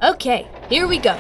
Okay, here we go.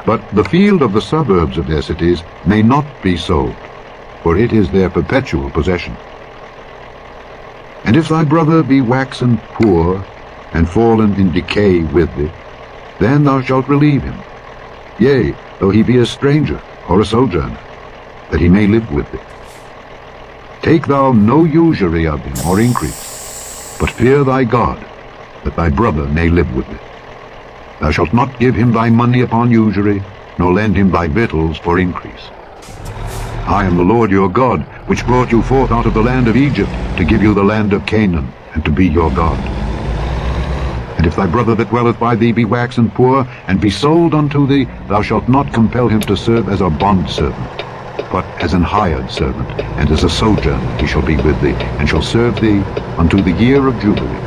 But the field of the suburbs of their cities may not be sold, for it is their perpetual possession. And if thy brother be waxen poor, and fallen in decay with thee, then thou shalt relieve him, yea, though he be a stranger or a sojourner, that he may live with thee. Take thou no usury of him or increase, but fear thy God, that thy brother may live with thee. Thou shalt not give him thy money upon usury, nor lend him thy victuals for increase. I am the Lord your God, which brought you forth out of the land of Egypt, to give you the land of Canaan, and to be your God. And if thy brother that dwelleth by thee be waxen poor, and be sold unto thee, thou shalt not compel him to serve as a bondservant, but as an hired servant, and as a sojourner he shall be with thee, and shall serve thee unto the year of Jubilee.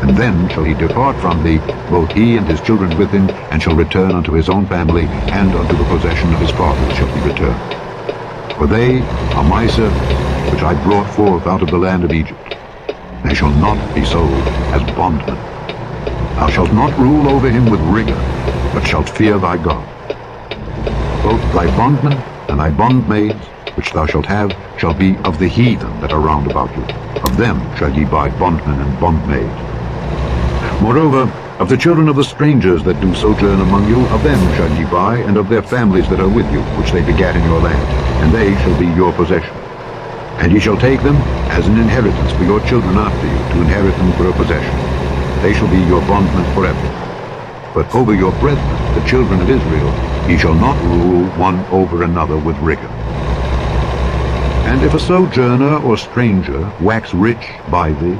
And then shall he depart from thee, both he and his children with him, and shall return unto his own family, and unto the possession of his fathers shall he return. For they are my servants, which I brought forth out of the land of Egypt. They shall not be sold as bondmen. Thou shalt not rule over him with rigor, but shalt fear thy God. Both thy bondmen and thy bondmaids, which thou shalt have, shall be of the heathen that are round about you. Of them shall ye buy bondmen and bondmaids. Moreover, of the children of the strangers that do sojourn among you, of them shall ye buy, and of their families that are with you, which they begat in your land, and they shall be your possession. And ye shall take them as an inheritance for your children after you, to inherit them for a possession. They shall be your bondmen forever. But over your brethren, the children of Israel, ye shall not rule one over another with rigor. And if a sojourner or stranger wax rich by thee,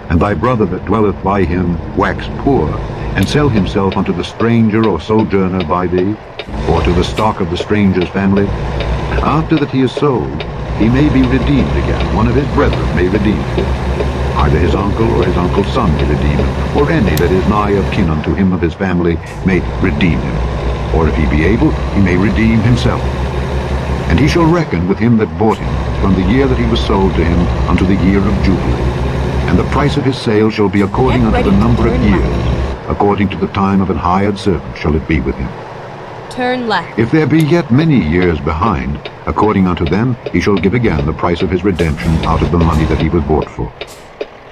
and thy brother that dwelleth by him wax poor, and sell himself unto the stranger or sojourner by thee, or to the stock of the stranger's family, after that he is sold, he may be redeemed again. One of his brethren may redeem him. Either his uncle or his uncle's son may redeem him, or any that is nigh of kin unto him of his family may redeem him. Or if he be able, he may redeem himself. And he shall reckon with him that bought him, from the year that he was sold to him unto the year of Jubilee. And the price of his sale shall be according unto the number of years, according to the time of an hired servant shall it be with him. Turn left. If there be yet many years behind, according unto them he shall give again the price of his redemption out of the money that he was bought for.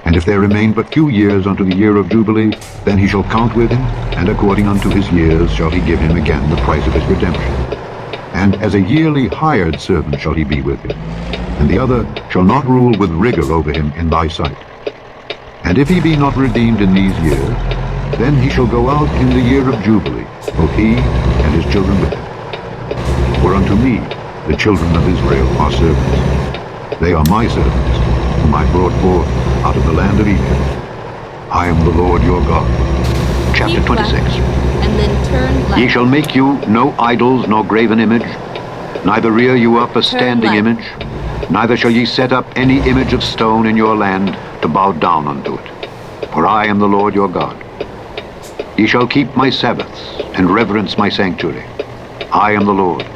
And if there remain but few years unto the year of Jubilee, then he shall count with him, and according unto his years shall he give him again the price of his redemption. And as a yearly hired servant shall he be with him, and the other shall not rule with rigor over him in thy sight. And if he be not redeemed in these years, then he shall go out in the year of Jubilee, both he and his children with him. For unto me the children of Israel are servants. They are my servants, whom I brought forth out of the land of Egypt. I am the Lord your God. Chapter Keep 26. left, and then turn left. Ye shall make you no idols nor graven image, neither rear you up a standing left. image, neither shall ye set up any image of stone in your land to bow down unto it. For I am the Lord your God. Ye shall keep my Sabbaths, and reverence my sanctuary. I am the Lord.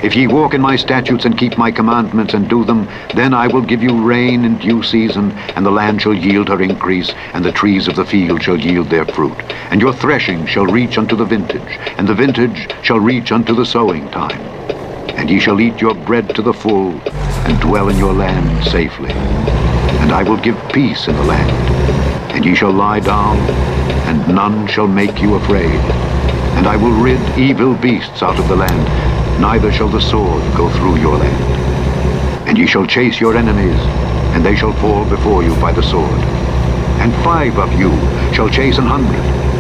If ye walk in my statutes and keep my commandments and do them, then I will give you rain in due season, and the land shall yield her increase, and the trees of the field shall yield their fruit. And your threshing shall reach unto the vintage, and the vintage shall reach unto the sowing time. And ye shall eat your bread to the full, and dwell in your land safely. And I will give peace in the land, and ye shall lie down, and none shall make you afraid. And I will rid evil beasts out of the land, neither shall the sword go through your land. And ye shall chase your enemies, and they shall fall before you by the sword. And 5 of you shall chase 100,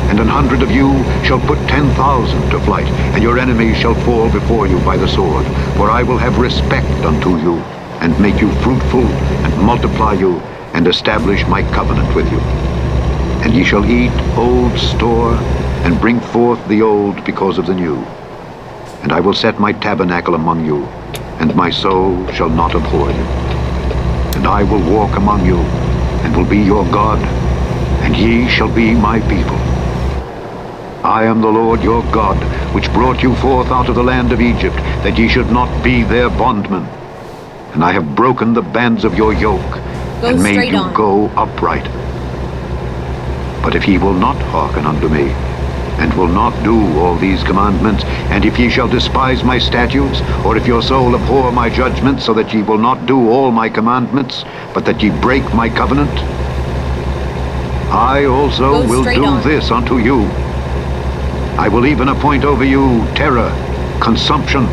and 100 of you shall put 10,000 to flight, and your enemies shall fall before you by the sword. For I will have respect unto you, and make you fruitful, and multiply you, and establish my covenant with you. And ye shall eat old store, and bring forth the old because of the new. And I will set my tabernacle among you, and my soul shall not abhor you. And I will walk among you, and will be your God, and ye shall be my people. I am the Lord your God, which brought you forth out of the land of Egypt, that ye should not be their bondmen. And I have broken the bands of your yoke, and made you go upright. But if ye will not hearken unto me, and will not do all these commandments, and if ye shall despise my statutes, or if your soul abhor my judgments, so that ye will not do all my commandments, but that ye break my covenant, I also will do this unto you. I will even appoint over you terror, consumption,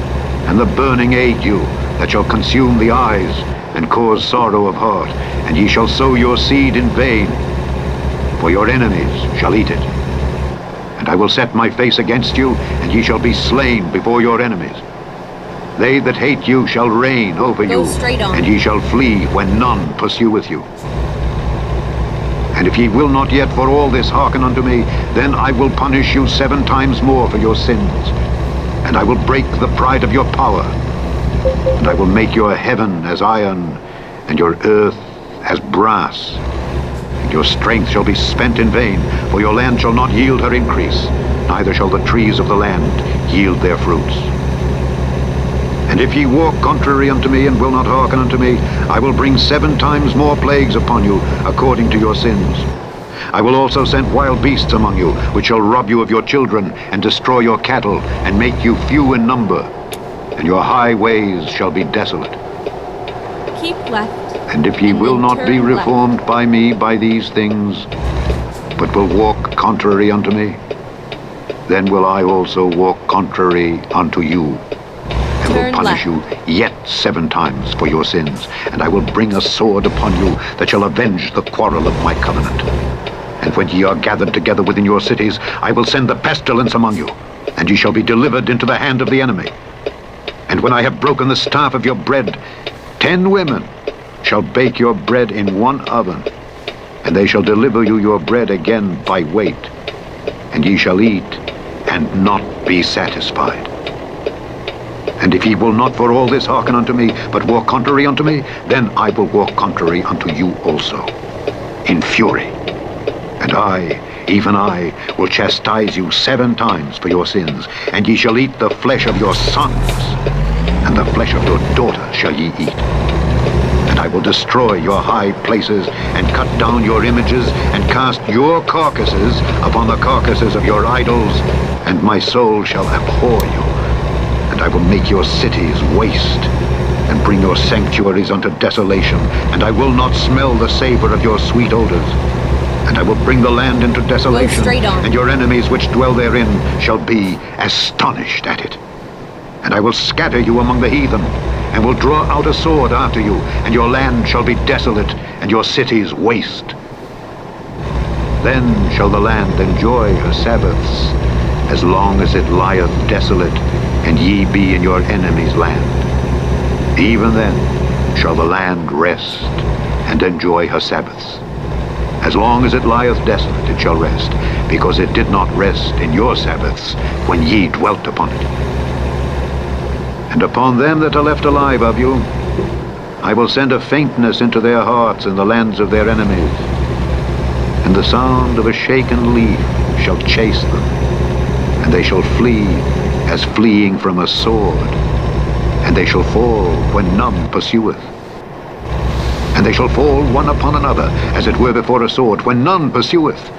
and the burning ague, that shall consume the eyes, and cause sorrow of heart, and ye shall sow your seed in vain, for your enemies shall eat it. And I will set my face against you, and ye shall be slain before your enemies. They that hate you shall reign over you, and ye shall flee when none pursueth you. And if ye will not yet for all this hearken unto me, then I will punish you 7 times more for your sins. And I will break the pride of your power. And I will make your heaven as iron, and your earth as brass. And your strength shall be spent in vain, for your land shall not yield her increase, neither shall the trees of the land yield their fruits. And if ye walk contrary unto me, and will not hearken unto me, I will bring 7 times more plagues upon you, according to your sins. I will also send wild beasts among you, which shall rob you of your children, and destroy your cattle, and make you few in number. And your highways shall be desolate. Keep left. And if ye will not be reformed by me by these things, but will walk contrary unto me, then will I also walk contrary unto you, and will punish you yet 7 times for your sins. And I will bring a sword upon you that shall avenge the quarrel of my covenant. And when ye are gathered together within your cities, I will send the pestilence among you, and ye shall be delivered into the hand of the enemy. And when I have broken the staff of your bread, 10 women shall bake your bread in one oven, and they shall deliver you your bread again by weight, and ye shall eat and not be satisfied. And if ye will not for all this hearken unto me, but walk contrary unto me, then I will walk contrary unto you also, in fury. And I, even I, will chastise you 7 times for your sins, and ye shall eat the flesh of your sons, and the flesh of your daughter shall ye eat. And I will destroy your high places, and cut down your images, and cast your carcasses upon the carcasses of your idols, and my soul shall abhor you. And I will make your cities waste, and bring your sanctuaries unto desolation, and I will not smell the savor of your sweet odors. And I will bring the land into desolation, and your enemies which dwell therein shall be astonished at it. And I will scatter you among the heathen, and will draw out a sword after you, and your land shall be desolate, and your cities waste. Then shall the land enjoy her Sabbaths, as long as it lieth desolate, and ye be in your enemy's land. Even then shall the land rest, and enjoy her Sabbaths. As long as it lieth desolate, it shall rest, because it did not rest in your Sabbaths, when ye dwelt upon it. And upon them that are left alive of you, I will send a faintness into their hearts in the lands of their enemies, and the sound of a shaken leaf shall chase them, and they shall flee as fleeing from a sword, and they shall fall when none pursueth. And they shall fall one upon another, as it were before a sword, when none pursueth.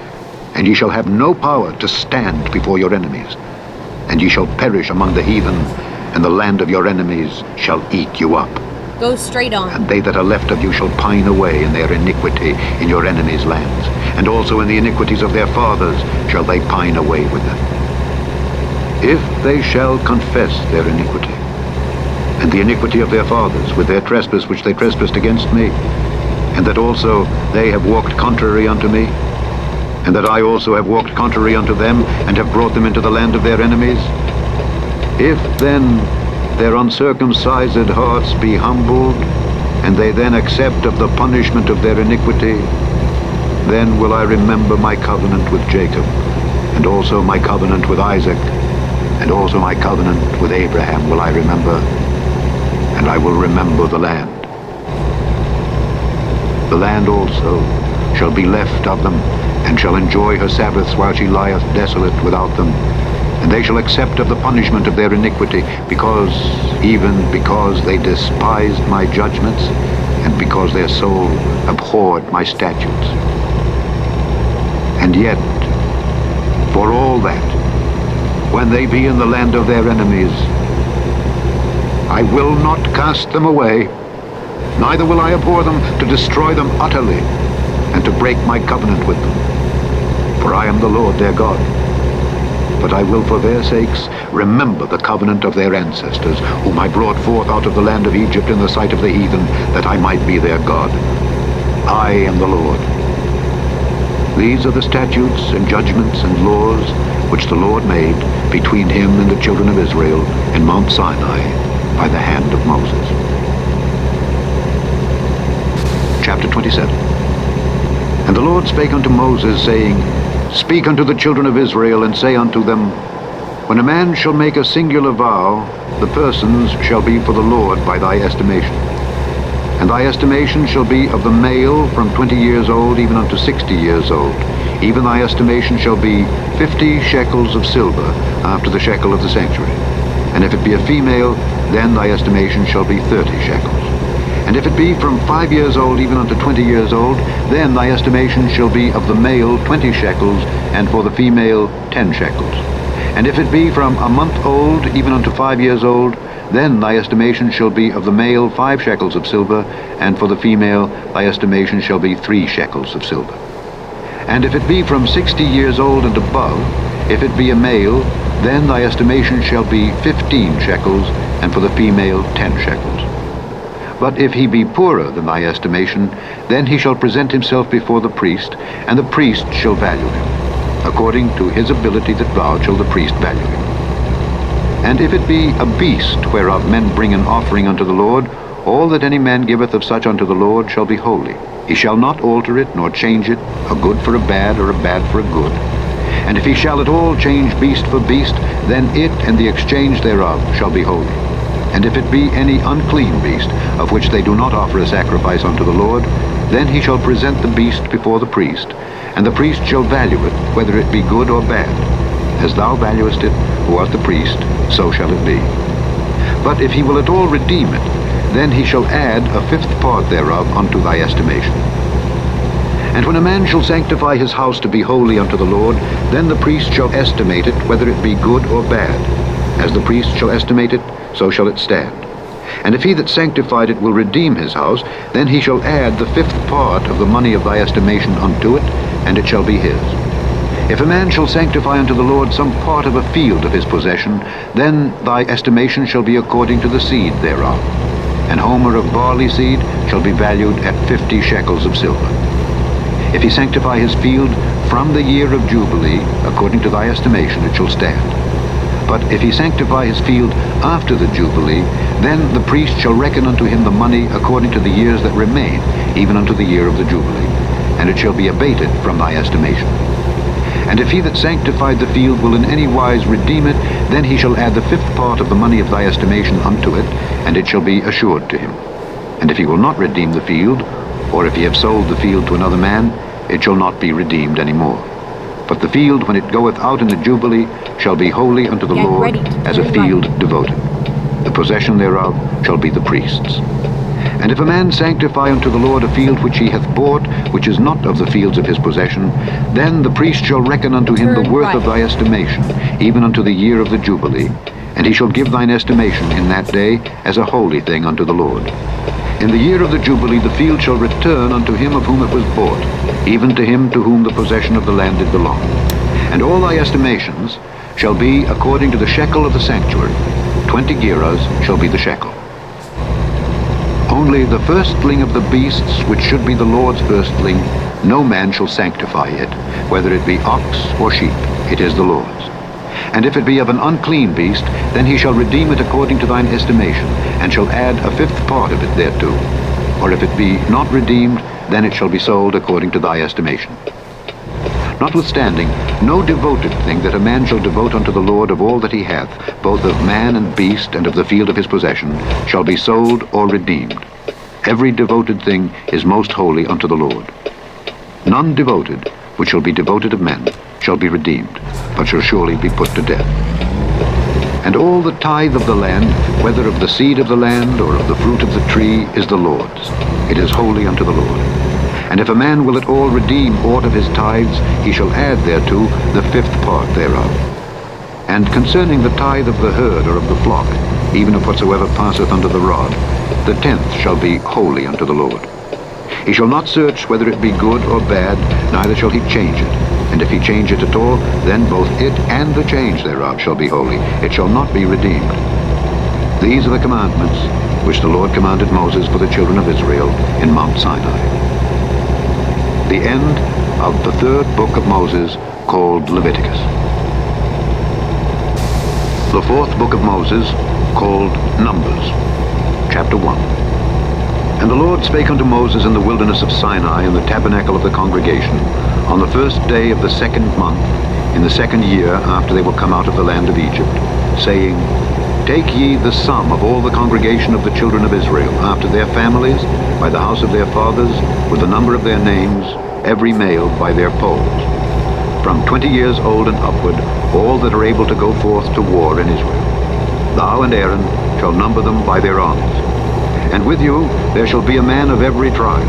And ye shall have no power to stand before your enemies. And ye shall perish among the heathen, and the land of your enemies shall eat you up. Go straight on. And they that are left of you shall pine away in their iniquity in your enemies' lands, and also in the iniquities of their fathers shall they pine away with them. If they shall confess their iniquity, and the iniquity of their fathers, with their trespass which they trespassed against me, and that also they have walked contrary unto me, and that I also have walked contrary unto them, and have brought them into the land of their enemies, if then their uncircumcised hearts be humbled, and they then accept of the punishment of their iniquity, then will I remember my covenant with Jacob, and also my covenant with Isaac, and also my covenant with Abraham will I remember, and I will remember the land. The land also shall be left of them, and shall enjoy her Sabbaths while she lieth desolate without them. And they shall accept of the punishment of their iniquity, even because they despised my judgments, and because their soul abhorred my statutes. And yet, for all that, when they be in the land of their enemies, I will not cast them away, neither will I abhor them to destroy them utterly, and to break my covenant with them. For I am the Lord their God. But I will for their sakes remember the covenant of their ancestors, whom I brought forth out of the land of Egypt in the sight of the heathen, that I might be their God. I am the Lord. These are the statutes and judgments and laws which the Lord made between him and the children of Israel in Mount Sinai by the hand of Moses. Chapter 27. And the Lord spake unto Moses, saying, Speak unto the children of Israel, and say unto them, When a man shall make a singular vow, the persons shall be for the Lord by thy estimation. And thy estimation shall be of the male from 20 years old even unto 60 years old. Even thy estimation shall be 50 shekels of silver, after the shekel of the sanctuary. And if it be a female, then thy estimation shall be 30 shekels. And if it be from 5 years old even unto 20 years old, then thy estimation shall be of the male 20 shekels, and for the female 10 shekels. And if it be from a month old even unto 5 years old, then thy estimation shall be of the male 5 shekels of silver, and for the female thy estimation shall be 3 shekels of silver. And if it be from 60 years old and above, if it be a male, then thy estimation shall be 15 shekels, and for the female 10 shekels. But if he be poorer than thy estimation, then he shall present himself before the priest, and the priest shall value him. According to his ability that vowed shall the priest value him. And if it be a beast whereof men bring an offering unto the Lord, all that any man giveth of such unto the Lord shall be holy. He shall not alter it, nor change it, a good for a bad, or a bad for a good. And if he shall at all change beast for beast, then it and the exchange thereof shall be holy. And if it be any unclean beast, of which they do not offer a sacrifice unto the Lord, then he shall present the beast before the priest, and the priest shall value it, whether it be good or bad. As thou valuest it, who art the priest, so shall it be. But if he will at all redeem it, then he shall add a 5th part thereof unto thy estimation. And when a man shall sanctify his house to be holy unto the Lord, then the priest shall estimate it, whether it be good or bad. As the priest shall estimate it, so shall it stand. And if he that sanctified it will redeem his house, then he shall add the 5th part of the money of thy estimation unto it, and it shall be his. If a man shall sanctify unto the Lord some part of a field of his possession, then thy estimation shall be according to the seed thereof. An homer of barley seed shall be valued at 50 shekels of silver. If he sanctify his field from the year of Jubilee, according to thy estimation it shall stand. But if he sanctify his field after the Jubilee, then the priest shall reckon unto him the money according to the years that remain, even unto the year of the Jubilee, and it shall be abated from thy estimation. And if he that sanctified the field will in any wise redeem it, then he shall add the 5th part of the money of thy estimation unto it, and it shall be assured to him. And if he will not redeem the field, or if he have sold the field to another man, it shall not be redeemed any more. But the field, when it goeth out in the Jubilee, shall be holy unto the Lord, as a field devoted. The possession thereof shall be the priest's. And if a man sanctify unto the Lord a field which he hath bought, which is not of the fields of his possession, then the priest shall reckon unto him the worth of thy estimation, even unto the year of the Jubilee, and he shall give thine estimation in that day as a holy thing unto the Lord. In the year of the Jubilee the field shall return unto him of whom it was bought, even to him to whom the possession of the land did belong. And all thy estimations shall be according to the shekel of the sanctuary. 20 gerahs shall be the shekel. Only the firstling of the beasts, which should be the Lord's firstling, no man shall sanctify it, whether it be ox or sheep, it is the Lord's. And if it be of an unclean beast, then he shall redeem it according to thine estimation, and shall add a 5th part of it thereto. or if it be not redeemed, then it shall be sold according to thy estimation. Notwithstanding, no devoted thing that a man shall devote unto the Lord of all that he hath, both of man and beast and of the field of his possession, shall be sold or redeemed. Every devoted thing is most holy unto the Lord. None devoted, which shall be devoted of men, shall be redeemed, but shall surely be put to death. And all the tithe of the land, whether of the seed of the land or of the fruit of the tree, is the Lord's. It is holy unto the Lord. And if a man will at all redeem aught of his tithes, he shall add thereto the 5th part thereof. And concerning the tithe of the herd or of the flock, even of whatsoever passeth under the rod, the 10th shall be holy unto the Lord. He shall not search whether it be good or bad, neither shall he change it. And if he change it at all, then both it and the change thereof shall be holy. It shall not be redeemed. These are the commandments which the Lord commanded Moses for the children of Israel in Mount Sinai. The end of the 3rd book of Moses, called Leviticus. The 4th book of Moses, called Numbers, chapter 1. And the Lord spake unto Moses in the wilderness of Sinai in the tabernacle of the congregation, on the 1st day of the 2nd month, in the 2nd year after they were come out of the land of Egypt, saying, Take ye the sum of all the congregation of the children of Israel, after their families, by the house of their fathers, with the number of their names, every male by their polls. From 20 years old and upward, all that are able to go forth to war in Israel. Thou and Aaron shall number them by their armies. And with you there shall be a man of every tribe,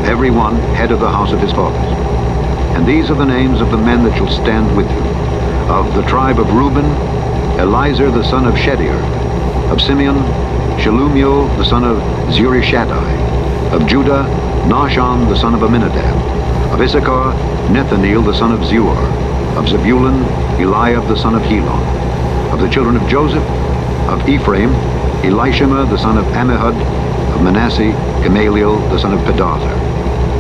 every one head of the house of his fathers. And these are the names of the men that shall stand with you. Of the tribe of Reuben, Elizur the son of Shedeur. Of Simeon, Shelumiel the son of Zurishaddai. Of Judah, Nahshon the son of Amminadab. Of Issachar, Nethaneel the son of Zuar. Of Zebulun, Eliab the son of Helon. Of the children of Joseph, of Ephraim, Elishama the son of Ammihud. Of Manasseh, Gamaliel the son of Pedazzur.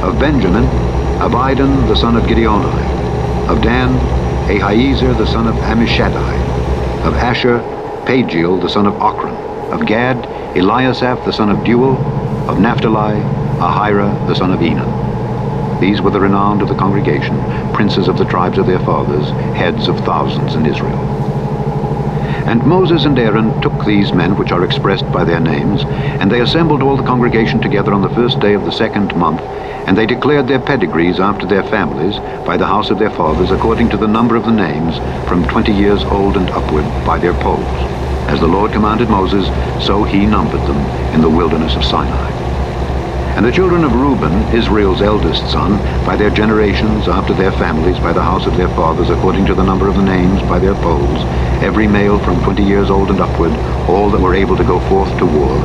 Of Benjamin, Abidan the son of Gideoni. Of Dan, Ahiezer the son of Ammishaddai. Of Asher, Pagiel the son of Ochran. Of Gad, Eliasaph the son of Deuel. Of Naphtali, Ahira the son of Enan. These were the renowned of the congregation, princes of the tribes of their fathers, heads of thousands in Israel. And Moses and Aaron took these men which are expressed by their names, and they assembled all the congregation together on the 1st day of the 2nd month, and they declared their pedigrees after their families, by the house of their fathers, according to the number of the names, from 20 years old and upward, by their polls. As the Lord commanded Moses, so he numbered them in the wilderness of Sinai. And the children of Reuben, Israel's eldest son, by their generations, after their families, by the house of their fathers, according to the number of the names, by their polls, every male from 20 years old and upward, all that were able to go forth to war,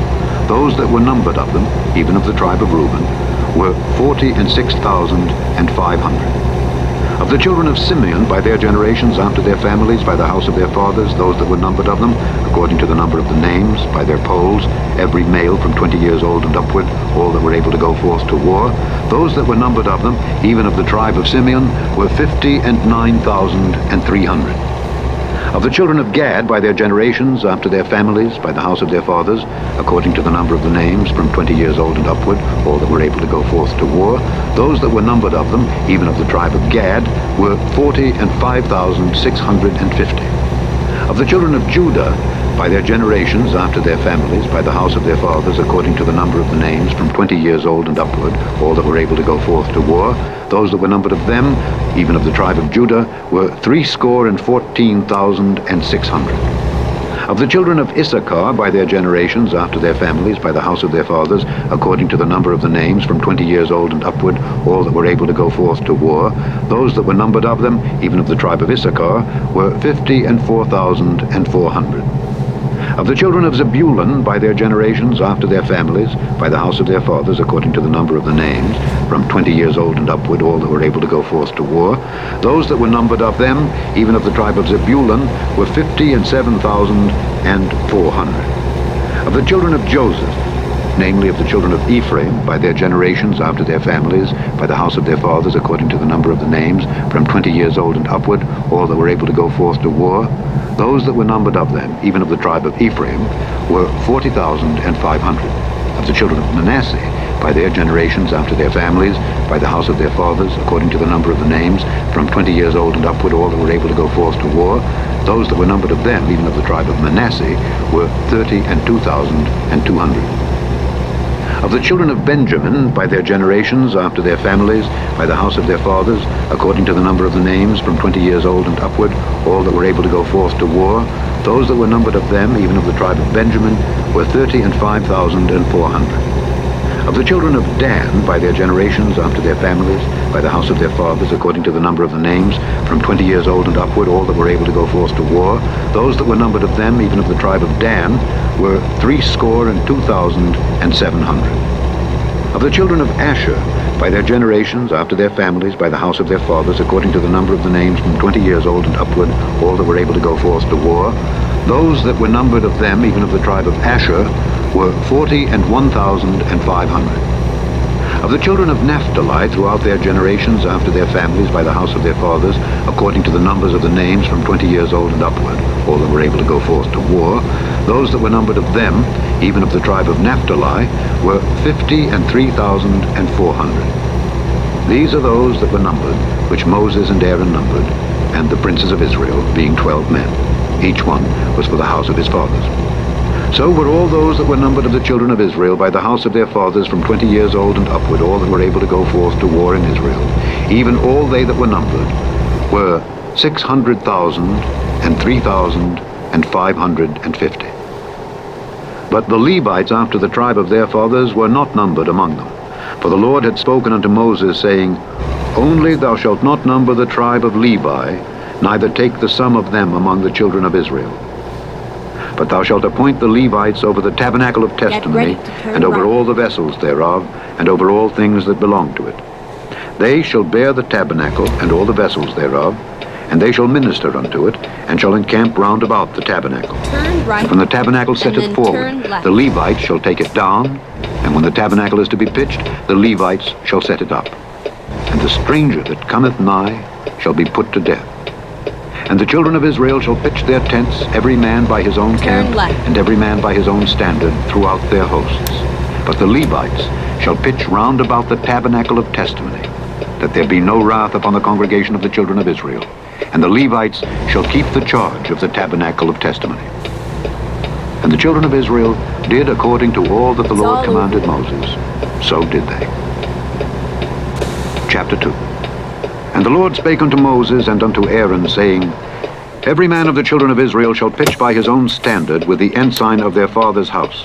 those that were numbered of them, even of the tribe of Reuben, were 46,500. Of the children of Simeon, by their generations, after their families, by the house of their fathers, those that were numbered of them, according to the number of the names, by their polls, every male from 20 years old and upward, all that were able to go forth to war, those that were numbered of them, even of the tribe of Simeon, were 59,300. Of the children of Gad, by their generations, after their families, by the house of their fathers, according to the number of the names, from 20 years old and upward, all that were able to go forth to war, those that were numbered of them, even of the tribe of Gad, were 45,650. Of the children of Judah, by their generations, after their families, by the house of their fathers, according to the number of the names, from 20 years old and upward, all that were able to go forth to war, those that were numbered of them, even of the tribe of Judah, were 314,600. Of the children of Issachar, by their generations, after their families, by the house of their fathers, according to the number of the names, from 20 years old and upward, all that were able to go forth to war, those that were numbered of them, even of the tribe of Issachar, were 54,400. Of the children of Zebulun, by their generations, after their families, by the house of their fathers, according to the number of the names, from 20 years old and upward, all that were able to go forth to war, those that were numbered of them, even of the tribe of Zebulun, were 57,400. Of the children of Joseph, namely of the children of Ephraim, by their generations, after their families, by the house of their fathers, according to the number of the names, from 20 years old and upward, all that were able to go forth to war, those that were numbered of them, even of the tribe of Ephraim, were 40,500. Of the children of Manasseh, by their generations after their families, by the house of their fathers, according to the number of the names, from 20 years old and upward, all that were able to go forth to war. Those that were numbered of them, even of the tribe of Manasseh, were 32,200. Of the children of Benjamin, by their generations, after their families, by the house of their fathers, according to the number of the names, from 20 years old and upward, all that were able to go forth to war, those that were numbered of them, even of the tribe of Benjamin, were 35,400. Of the children of Dan, by their generations, after their families, by the house of their fathers, according to the number of the names, from 20 years old and upward, all that were able to go forth to war, those that were numbered of them, even of the tribe of Dan, were 62,700. Of the children of Asher, by their generations, after their families, by the house of their fathers, according to the number of the names, from 20 years old and upward, all that were able to go forth to war, those that were numbered of them, even of the tribe of Asher, were 41,500. Of the children of Naphtali, throughout their generations, after their families, by the house of their fathers, according to the numbers of the names, from 20 years old and upward, all that were able to go forth to war, those that were numbered of them, even of the tribe of Naphtali, were 53,400. These are those that were numbered, which Moses and Aaron numbered, and the princes of Israel, being 12 men. Each one was for the house of his fathers. So were all those that were numbered of the children of Israel by the house of their fathers from 20 years old and upward, all that were able to go forth to war in Israel. Even all they that were numbered were 600,003,550. But the Levites after the tribe of their fathers were not numbered among them. For the Lord had spoken unto Moses, saying, Only thou shalt not number the tribe of Levi, neither take the sum of them among the children of Israel. But thou shalt appoint the Levites over the tabernacle of testimony, and over all the vessels thereof, and over all things that belong to it. They shall bear the tabernacle and all the vessels thereof, and they shall minister unto it, and shall encamp round about the tabernacle. Turn right, and from the tabernacle setteth forward, the Levites shall take it down, and when the tabernacle is to be pitched, the Levites shall set it up. And the stranger that cometh nigh shall be put to death. And the children of Israel shall pitch their tents, every man by his own camp, and every man by his own standard, throughout their hosts. But the Levites shall pitch round about the tabernacle of testimony, that there be no wrath upon the congregation of the children of Israel. And the Levites shall keep the charge of the tabernacle of testimony. And the children of Israel did according to all that the Lord commanded Moses. So did they. Chapter 2. And the Lord spake unto Moses and unto Aaron, saying, Every man of the children of Israel shall pitch by his own standard with the ensign of their father's house.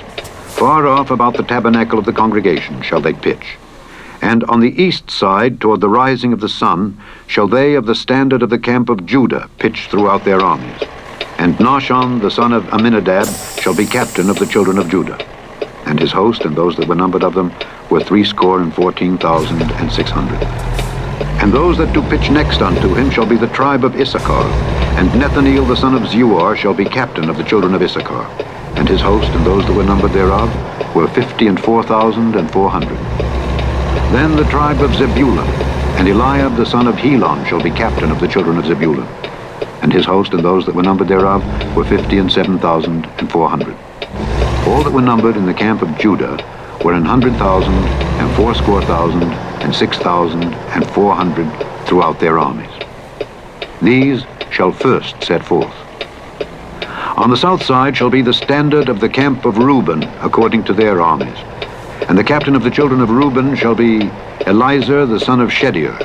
Far off about the tabernacle of the congregation shall they pitch. And on the east side, toward the rising of the sun, shall they of the standard of the camp of Judah pitch throughout their armies. And Nahshon the son of Amminadab shall be captain of the children of Judah. And his host and those that were numbered of them were 314,600. And those that do pitch next unto him shall be the tribe of Issachar. And Nethaneel the son of Zuar shall be captain of the children of Issachar. And his host and those that were numbered thereof were 54,400. Then the tribe of Zebulun, and Eliab the son of Helon shall be captain of the children of Zebulun. And his host and those that were numbered thereof were 57,400. All that were numbered in the camp of Judah were 100,000, and 80,000, and 6,400 throughout their armies. These shall first set forth. On the south side shall be the standard of the camp of Reuben, according to their armies. And the captain of the children of Reuben shall be Elizur the son of Shedeur.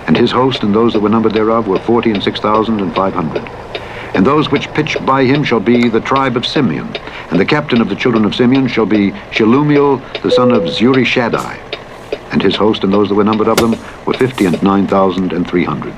And his host and those that were numbered thereof were 46,500. And those which pitch by him shall be the tribe of Simeon. And the captain of the children of Simeon shall be Shelumiel the son of Zurishaddai. And his host and those that were numbered of them were 59,300.